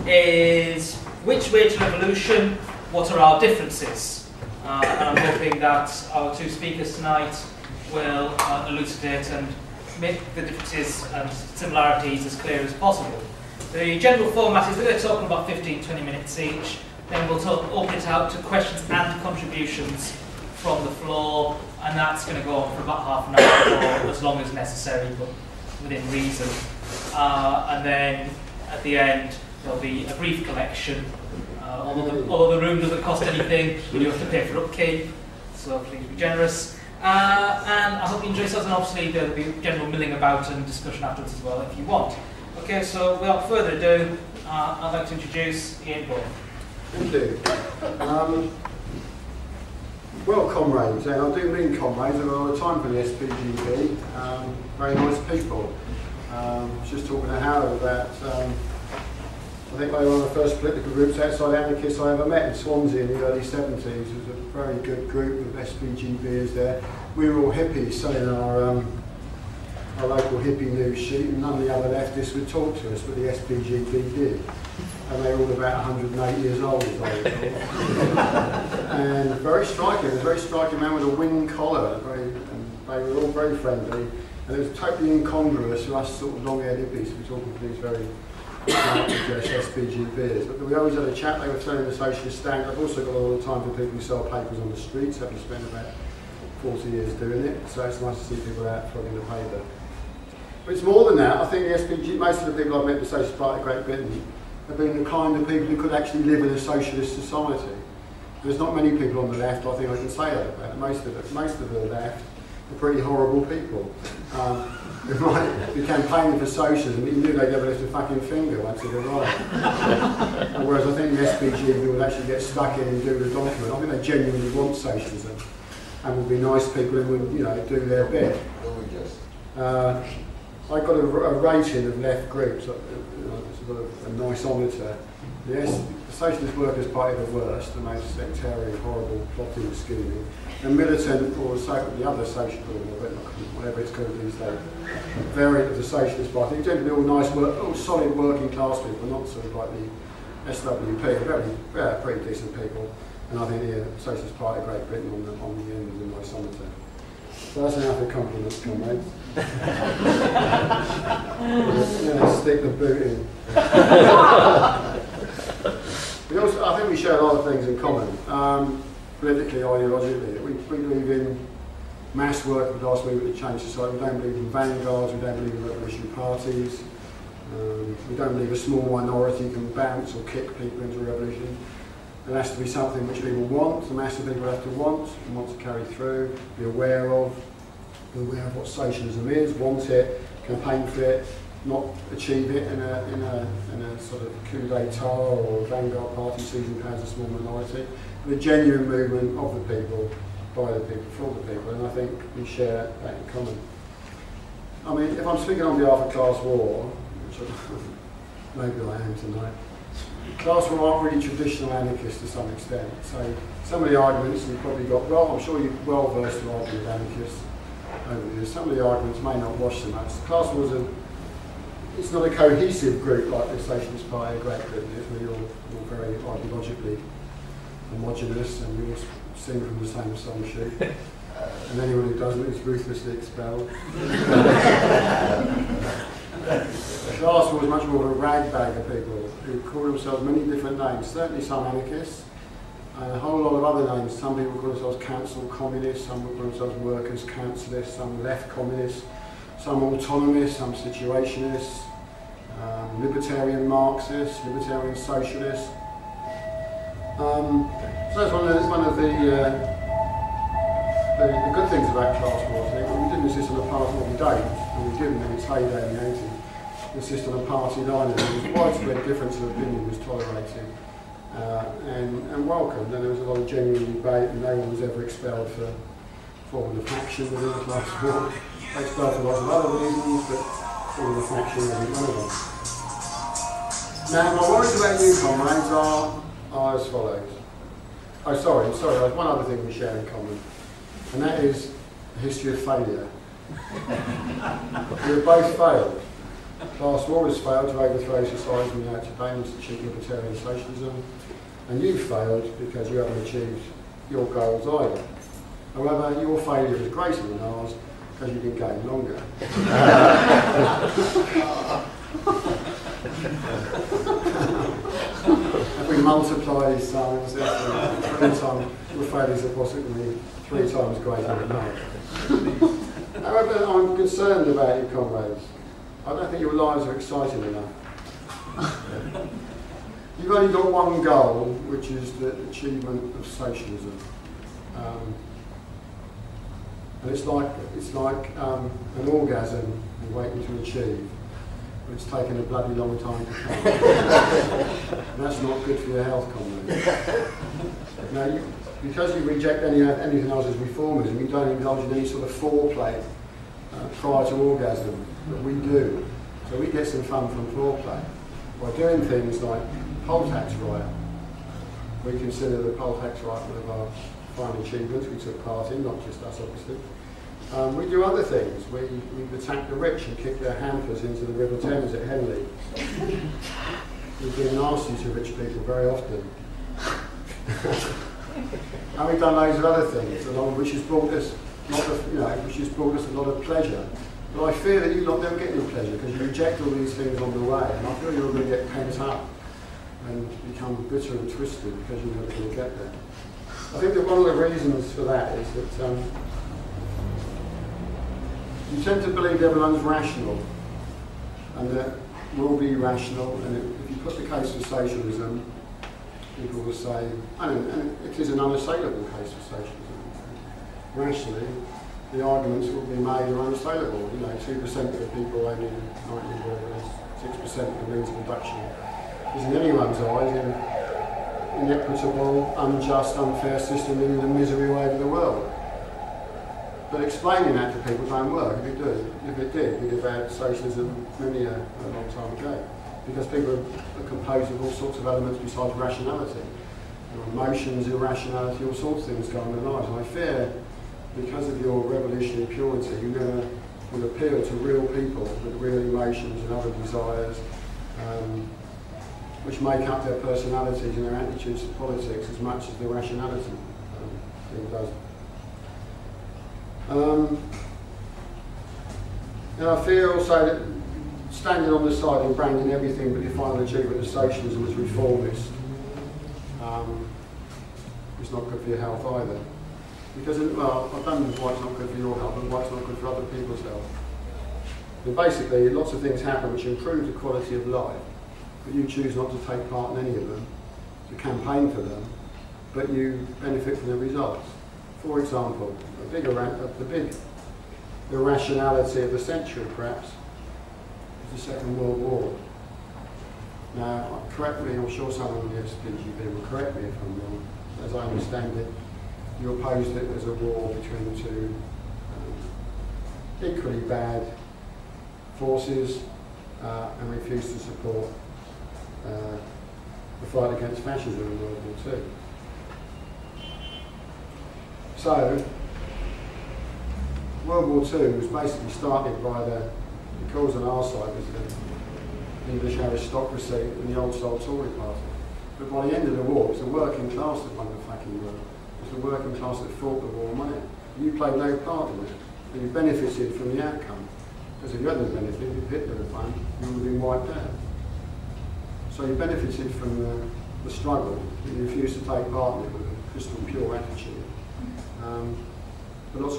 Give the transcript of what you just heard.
is which way to revolution, what are our differences? And I'm hoping that our two speakers tonight will elucidate and make the differences and similarities as clear as possible. The general format is we're going to talk about 15-20 minutes each, then we'll open it out to questions and contributions from the floor, and that's going to go on for about half an hour or as long as necessary, but within reason. And then at the end there'll be a brief collection. Although the room doesn't cost anything, you do have to pay for upkeep, so please be generous. And I hope you enjoy yourselves, and obviously there'll be general milling about and discussion afterwards as well if you want. Okay, so without further ado, I'd like to introduce Ian Ball. Thank you. Well, comrades, and I do mean comrades, I've got a lot of time for the SPGB, very nice people. Just talking to Howard about, I think they were one of the first political groups outside anarchists I ever met in Swansea in the early 70s. It was a very good group of SPGBers there. We were all hippies selling our local hippie news sheet, and none of the other leftists would talk to us, but the SPGB did. And they were all about 108 years old, as I recall. And very striking, it was a very striking man with a wing collar, and they were all very friendly. And it was totally incongruous to us sort of long-haired hippies who were talking to these very SPGBers. But we always had a chat. They were selling the Socialist stand. I've also got a lot of time for people who sell papers on the streets, having spent about 40 years doing it. So it's nice to see people out flogging the paper. But it's more than that. I think the SPG, most of the people I've met in the Socialist Party of Great Britain have been the kind of people who could actually live in a socialist society. There's not many people on the left, I think I can say that about. Most of the left are pretty horrible people. Who might be campaigning for socialism, but you knew they'd never lift a fucking finger once they arrived. Whereas I think the SPG would actually get stuck in and do the document. I think they genuinely want socialism and would be nice people who would, you know, do their bit. I got a rating of left groups. It's a nice honour to. Yes, the Socialist Workers' Party are the worst, the most sectarian, horrible, plotting, scheming. And militant, or the other social, whatever it's called these days, variant of the Socialist Party. Generally all nice, all solid working class people, not sort of like the SWP, very pretty decent people. And I think the Socialist Party of Great Britain on the end is a nice honour to. So that's enough of compliments, comrades. Stick the boot in. I think we share a lot of things in common. Politically, ideologically, we believe in mass work with last movement to change society. We don't believe in vanguards, we don't believe in revolutionary parties. We don't believe a small minority can bounce or kick people into a revolution. It has to be something which people want, the mass of people have to want to carry through, be aware of what socialism is, want it, campaign for it, not achieve it in a sort of coup d'etat or vanguard party seizing power as a small minority. The genuine movement of the people, by the people, for the people, and I think we share that in common. I mean, if I'm speaking on behalf of class war, which maybe I am tonight, class war aren't really traditional anarchists to some extent. So some of the arguments you've probably got, well, I'm sure you're well versed to argue with anarchists over the years. Some of the arguments may not wash so much. Class war is it's not a cohesive group like the Socialist Party of Great Britain is. We're all very ideologically homogenous and we all sing from the same song sheet. And anyone who doesn't is ruthlessly expelled. Class war was much more of a ragbag of people who call themselves many different names. Certainly some anarchists, and a whole lot of other names. Some people call themselves council communists, some call themselves workers councilists, some left communists, some autonomists, some situationists, libertarian Marxists, libertarian socialists. So that's one of the good things about class war, I think. We didn't insist on a party, well, we don't, and we didn't in its heyday in the 80s, insist on a party line, and there was widespread difference of opinion was tolerated and welcomed, and there was a lot of genuine debate, and no one was ever expelled for forming a faction within the class war. They expelled for lots of other reasons, but forming a faction wasn't one of them. Now, my worries about you, comrades, are as follows. Oh, sorry, there's one other thing we share in common, and that is a history of failure. We've both failed. Class war has failed to overthrow society from the out today and institute libertarian socialism, and you've failed because you haven't achieved your goals either. However, your failure is greater than ours because you've been going longer. If we multiply these times, your failures are possibly 3 times greater than ours. However, I'm concerned about you, comrades. I don't think your lives are exciting enough. You've only got one goal, which is the achievement of socialism. And it's like an orgasm you're waiting to achieve, but it's taken a bloody long time to come. And that's not good for your health, comrades. Now, because you reject anything else as reformism, you don't indulge in any sort of foreplay prior to orgasm, but we do. So we get some fun from foreplay by doing things like poll tax riot. We consider the poll tax riot one of our fine achievements we took part in, not just us obviously. We do other things. We've attacked the rich and kicked their hampers into the River Thames at Henley. We've been nasty to rich people very often. And we've done loads of other things along which has brought us a lot of pleasure. But I fear that you lot don't get any pleasure because you reject all these things on the way, and I feel you're going to get pent up and become bitter and twisted because you're never going to get there. I think that one of the reasons for that is that you tend to believe everyone's rational, and that we'll be rational, and if you put the case for socialism, people will say, and it is an unassailable case for socialism. Rationally, the arguments will be made are unassailable. 2% of the people only 6% of the means of production is in anyone's eyes an inequitable, unjust, unfair system leading to misery all over the world. But explaining that to people don't work. If it did, we'd have had socialism a long time ago. Because people are composed of all sorts of elements besides rationality. Emotions, irrationality, all sorts of things go on in their lives. And I fear, because of your revolutionary purity, you never would appeal to real people with real emotions and other desires, which make up their personalities and their attitudes to politics as much as the rationality thing does. And I fear also that standing on the side and branding everything but your final achievement of socialism as reformist is not good for your health either. Because, well, I've done why it's not good for your health and why it's not good for other people's health. And basically, lots of things happen which improve the quality of life, but you choose not to take part in any of them, to campaign for them, but you benefit from the results. For example, the big irrationality of the century, perhaps, is the Second World War. Now, correct me, I'm sure someone on the SPGB will correct me if I'm wrong. As I understand it, you opposed it as a war between two equally bad forces and refused to support the fight against fascism in World War II. So, World War II was basically started by the cause on our side was the English aristocracy and the old style Tory party. But by the end of the war, it was the working class that won the fucking war. It was the working class that fought the war and won it. You played no part in it, and you benefited from the outcome. Because if you hadn't benefited, if Hitler had won, you would have been wiped out. So you benefited from the struggle, and you refused to take part in it with a crystal pure attitude. But lots